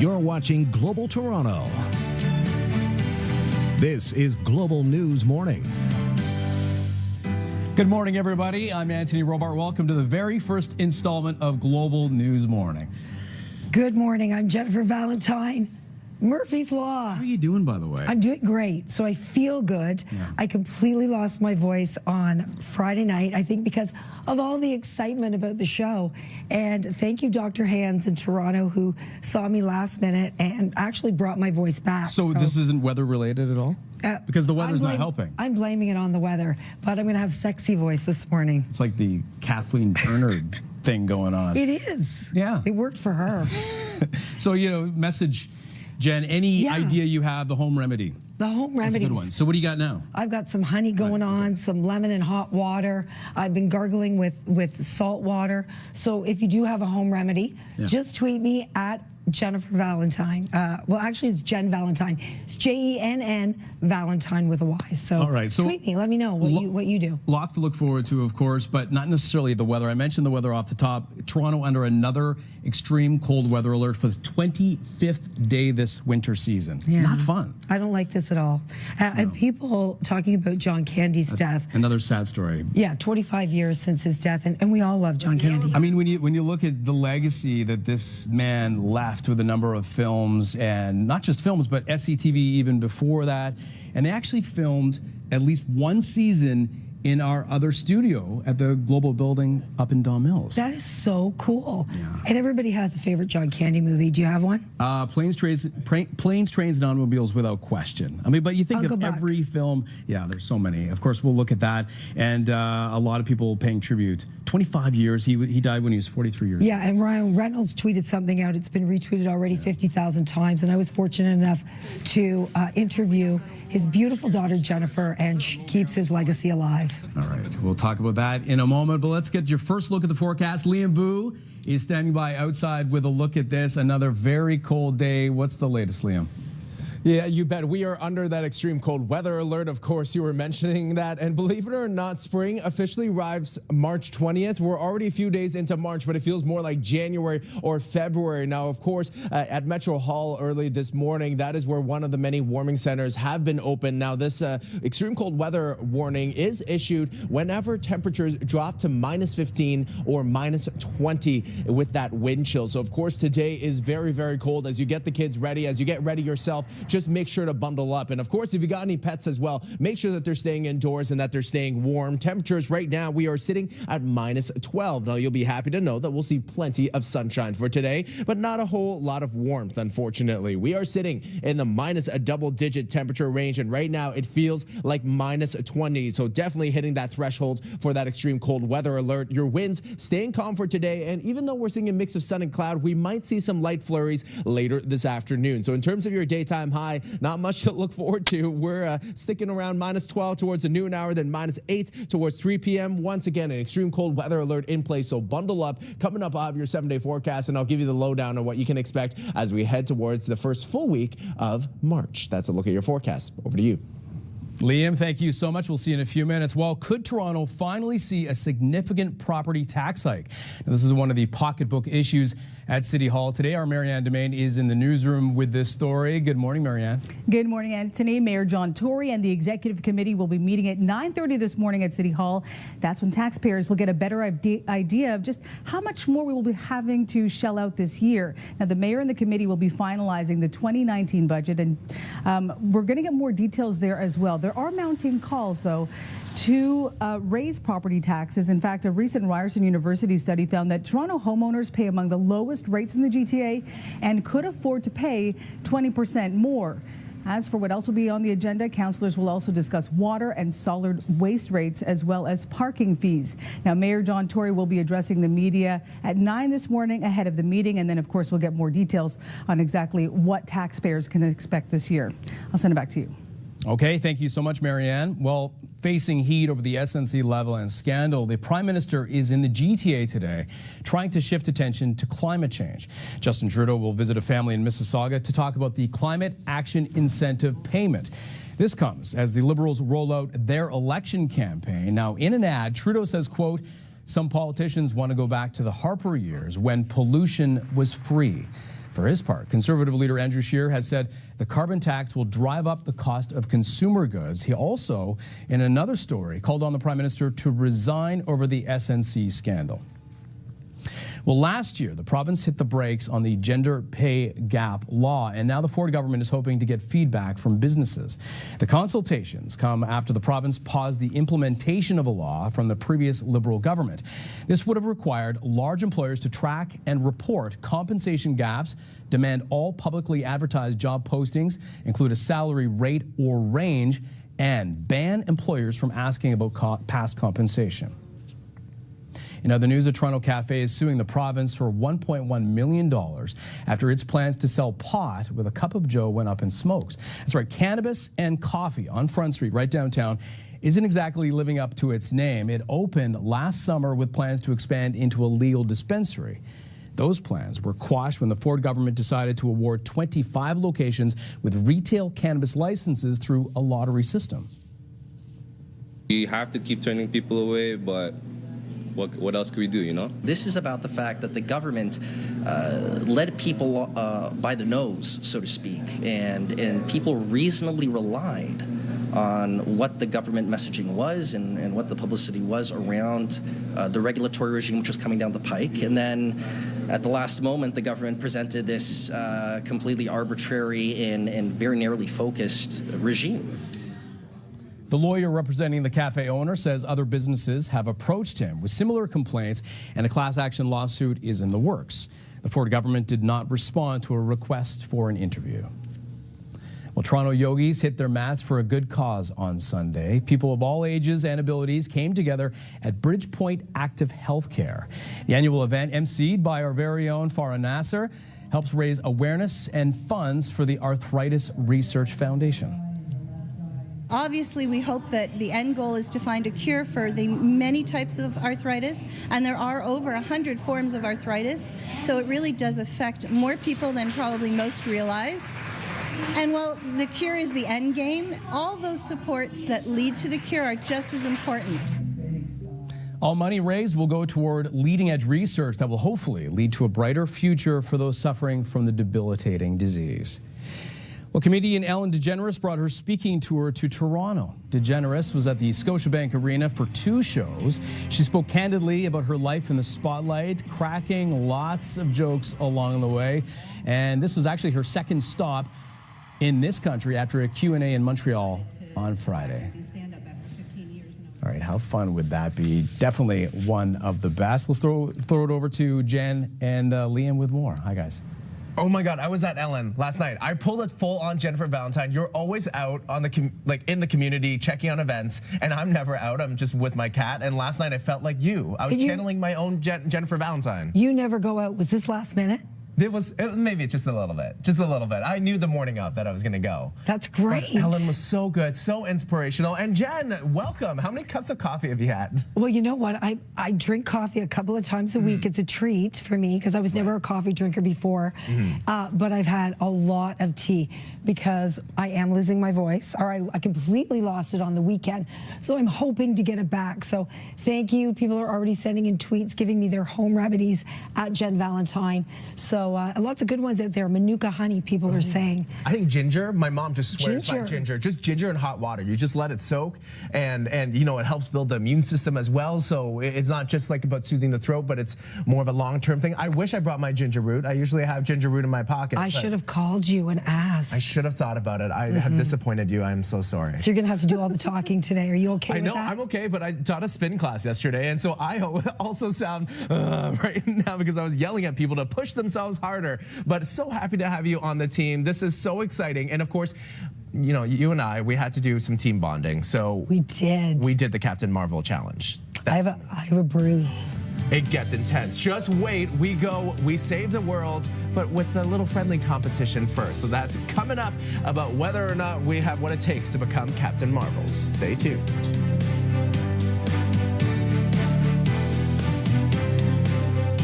You're watching Global Toronto. This is Global News Morning. Good morning, everybody. I'm Antony Robart. Welcome to the very first installment of Global News Morning. Good morning. I'm Jennifer Valentyne. Murphy's Law. How are you doing, by the way? I'm doing great. So I feel good. Yeah. I completely lost my voice on Friday night, I think because of all the excitement about the show. And thank you, Dr. Hands in Toronto, who saw me last minute and actually brought my voice back. So this isn't weather related at all? Because the weather's not helping. I'm blaming it on the weather, but I'm going to have sexy voice this morning. It's like the Kathleen Turner thing going on. It is. Yeah. It worked for her. So, message, Jen, any idea you have, the home remedy? The home remedy. That's a good one. So what do you got now? I've got some honey going on, some lemon and hot water. I've been gargling with salt water. So if you do have a home remedy, just tweet me at Jennifer Valentyne. Well, actually, it's Jen Valentyne. It's Jenn Valentyne with a Y. So, all right, so tweet me. Let me know what you do. Lots to look forward to, of course, but not necessarily the weather. I mentioned the weather off the top. Toronto under another extreme cold weather alert for the 25th day this winter season. Yeah. Not fun. I don't like this at all. No. And people talking about John Candy's death. Another sad story. Yeah, 25 years since his death, and we all love John Candy. I mean, when you look at the legacy that this man left with a number of films, and not just films, but SCTV even before that, and they actually filmed at least one season in our other studio at the Global Building up in Don Mills. That is so cool. Yeah. And everybody has a favorite John Candy movie. Do you have one? Planes, Trains, and Automobiles, without question. I mean, but you think Uncle of Buck. every film. Yeah, there's so many. Of course, we'll look at that. And a lot of people paying tribute. 25 years. He died when he was 43 years old. Yeah, and Ryan Reynolds tweeted something out. It's been retweeted already 50,000 times. And I was fortunate enough to interview his beautiful daughter, Jennifer, and she keeps his legacy alive. All right, we'll talk about that in a moment, but let's get your first look at the forecast. Liam Vu is standing by outside with a look at this. Another very cold day. What's the latest, Liam? Yeah, you bet. We are under that extreme cold weather alert. Of course, you were mentioning that. And believe it or not, spring officially arrives March 20th. We're already a few days into March, but it feels more like January or February. Now, of course, at Metro Hall early this morning, that is where one of the many warming centers have been open. Now, this extreme cold weather warning is issued whenever temperatures drop to -15 or -20 with that wind chill. So, of course, today is very, very cold. As you get the kids ready, as you get ready yourself, just make sure to bundle up. And of course, if you got any pets as well, make sure that they're staying indoors and that they're staying warm. Temperatures right now, we are sitting at -12. Now, you'll be happy to know that we'll see plenty of sunshine for today, but not a whole lot of warmth, unfortunately. We are sitting in the minus a double-digit temperature range, and right now it feels like -20. So definitely hitting that threshold for that extreme cold weather alert. Your winds staying calm for today, and even though we're seeing a mix of sun and cloud, we might see some light flurries later this afternoon. So in terms of your daytime high, not much to look forward to. We're sticking around -12 towards the noon hour, then -8 towards 3 p.m. Once again, an extreme cold weather alert in place, so bundle up. Coming up, I'll have your 7-day forecast, and I'll give you the lowdown on what you can expect as we head towards the first full week of March. That's a look at your forecast. Over to you. Liam, thank you so much. We'll see you in a few minutes. Well, could Toronto finally see a significant property tax hike? Now, this is one of the pocketbook issues at City Hall. Today, our Marianne Domain is in the newsroom with this story. Good morning, Marianne. Good morning, Antony. Mayor John Tory and the Executive Committee will be meeting at 9:30 this morning at City Hall. That's when taxpayers will get a better idea of just how much more we will be having to shell out this year. Now, the mayor and the committee will be finalizing the 2019 budget, and we're going to get more details there as well. There are mounting calls, though, to raise property taxes. In fact, a recent Ryerson University study found that Toronto homeowners pay among the lowest rates in the GTA and could afford to pay 20% more. As for what else will be on the agenda, councillors will also discuss water and solid waste rates as well as parking fees. Now, Mayor John Tory will be addressing the media at 9 this morning ahead of the meeting, and then, of course, we'll get more details on exactly what taxpayers can expect this year. I'll send it back to you. Okay, thank you so much, Marianne. Well, facing heat over the SNC level and scandal, the Prime Minister is in the GTA today trying to shift attention to climate change. Justin Trudeau will visit a family in Mississauga to talk about the Climate Action Incentive payment. This comes as the Liberals roll out their election campaign. Now, in an ad, Trudeau says, quote, "Some politicians want to go back to the Harper years when pollution was free." For his part, Conservative leader Andrew Scheer has said the carbon tax will drive up the cost of consumer goods. He also, in another story, called on the Prime Minister to resign over the SNC scandal. Well, last year, the province hit the brakes on the gender pay gap law, and now the Ford government is hoping to get feedback from businesses. The consultations come after the province paused the implementation of a law from the previous Liberal government. This would have required large employers to track and report compensation gaps, demand all publicly advertised job postings include a salary rate or range, and ban employers from asking about past compensation. In other news, a Toronto cafe is suing the province for $1.1 million after its plans to sell pot with a cup of joe went up in smokes. That's right, cannabis and coffee on Front Street, right downtown, isn't exactly living up to its name. It opened last summer with plans to expand into a legal dispensary. Those plans were quashed when the Ford government decided to award 25 locations with retail cannabis licenses through a lottery system. We have to keep turning people away, but what else can we do, you know? This is about the fact that the government led people by the nose, so to speak, and people reasonably relied on what the government messaging was and what the publicity was around the regulatory regime which was coming down the pike. And then at the last moment, the government presented this completely arbitrary and very narrowly focused regime. The lawyer representing the cafe owner says other businesses have approached him with similar complaints, and a class action lawsuit is in the works. The Ford government did not respond to a request for an interview. Well, Toronto yogis hit their mats for a good cause on Sunday. People of all ages and abilities came together at Bridgepoint Active Healthcare. The annual event, emceed by our very own Farah Nasser, helps raise awareness and funds for the Arthritis Research Foundation. Obviously, we hope that the end goal is to find a cure for the many types of arthritis, and there are over 100 forms of arthritis, so it really does affect more people than probably most realize. And while the cure is the end game, all those supports that lead to the cure are just as important. All money raised will go toward leading-edge research that will hopefully lead to a brighter future for those suffering from the debilitating disease. Well, comedian Ellen DeGeneres brought her speaking tour to Toronto. DeGeneres was at the Scotiabank Arena for 2 shows. She spoke candidly about her life in the spotlight, cracking lots of jokes along the way. And this was actually her second stop in this country after a Q&A in Montreal on Friday. All right, how fun would that be? Definitely one of the best. Let's throw it over to Jen and Liam with more. Hi, guys. Oh my God, I was at Ellen last night. I pulled a full-on Jennifer Valentyne. You're always out on the in the community checking on events, and I'm never out. I'm just with my cat. And last night I felt like you. I was channeling my own Jennifer Valentyne. You never go out. Was this last minute? Maybe just a little bit. Just a little bit. I knew the morning of that I was going to go. That's great. But Ellen was so good, so inspirational. And Jen, welcome. How many cups of coffee have you had? Well, you know what? I drink coffee a couple of times a week. It's a treat for me because I was never a coffee drinker before. But I've had a lot of tea because I am losing my voice, or I completely lost it on the weekend. So I'm hoping to get it back. So thank you. People are already sending in tweets giving me their home remedies at Jen Valentyne. So lots of good ones out there. Manuka honey, people are saying. I think ginger. My mom just swears by ginger. Just ginger and hot water. You just let it soak, and you know it helps build the immune system as well. So it's not just like about soothing the throat, but it's more of a long-term thing. I wish I brought my ginger root. I usually have ginger root in my pocket. I should have called you and asked. I should have thought about it. I have disappointed you. I'm so sorry. So you're gonna have to do all the talking today. Are you okay with that? I know I'm okay, but I taught a spin class yesterday, and so I also sound right now because I was yelling at people to push themselves harder. But so happy to have you on the team. This is so exciting. And of course, you know, you and I, we had to do some team bonding. So we did. We did the Captain Marvel challenge. I have a bruise. It gets intense. Just wait. We save the world, but with a little friendly competition first. So that's coming up about whether or not we have what it takes to become Captain Marvel. Stay tuned.